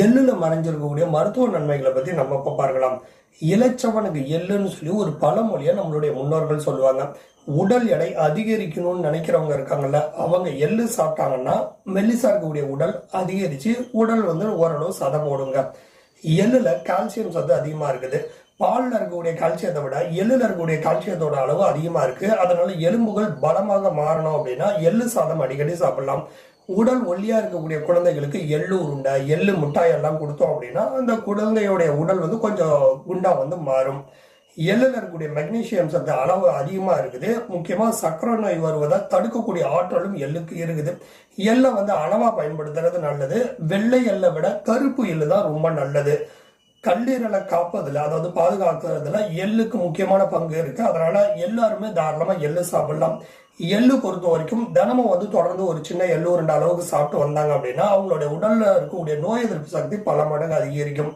எள்ளுல மறைஞ்சிருக்கக்கூடிய மருத்துவ நன்மைகளை பத்தி நம்ம இப்ப பார்க்கலாம். இளைச்சவனுக்கு எள்ளுன்னு சொல்லி ஒரு பழமொழியை நம்மளுடைய முன்னோர்கள் சொல்லுவாங்க. உடல் எடை அதிகரிக்கணும்னு நினைக்கிறவங்க இருக்காங்கல்ல, அவங்க எள்ளு சாப்பிட்டாங்கன்னா மெல்லிசா இருக்கக்கூடிய உடல் அதிகரிச்சு உடல் ஓரளவு சதம் போடுங்க. எள்ளுல கால்சியம் சத்து அதிகமா இருக்குது. பால்ல இருக்கக்கூடிய கால்சியத்தை விட எள்ளுல இருக்கக்கூடிய கால்சியத்தோட அளவு அதிகமா இருக்கு. அதனால எலும்புகள் பலமாக மாறணும் அப்படின்னா எள்ளு சாதம் அடிக்கடி சாப்பிடலாம். உடல் ஒல்லியா இருக்கக்கூடிய குழந்தைகளுக்கு எள்ளு உருண்டை, எள்ளு மிட்டாய் எல்லாம் கொடுத்தோம் அப்படின்னா அந்த குழந்தையோடைய உடல் கொஞ்சம் குண்டா மாறும். எள்ளுல இருக்கக்கூடிய மெக்னீசியம் சத்து அளவு அதிகமா இருக்குது. முக்கியமா சர்க்கரை நோய் வருவதை தடுக்கக்கூடிய ஆற்றலும் எள்ளுக்கு இருக்குது. எள்ளை அளவா பயன்படுத்துறது நல்லது. வெள்ளை எள்ளை விட கருப்பு எள்ளு தான் ரொம்ப நல்லது. கல்லீரலை காப்பதுல, அதாவது பாதுகாக்கிறதுல எள்ளுக்கு முக்கியமான பங்கு இருக்கு. அதனால எல்லாருமே தாராளமா எள்ளு சாப்பிடலாம். எள்ளு பொறுத்த வரைக்கும் தினமும் தொடர்ந்து ஒரு சின்ன எள்ளு 2 அளவுக்கு சாப்பிட்டு வந்தாங்க அப்படின்னா அவங்களுடைய உடல்ல இருக்கக்கூடிய நோய் எதிர்ப்பு சக்தி பல மடங்கு அதிகரிக்கும்.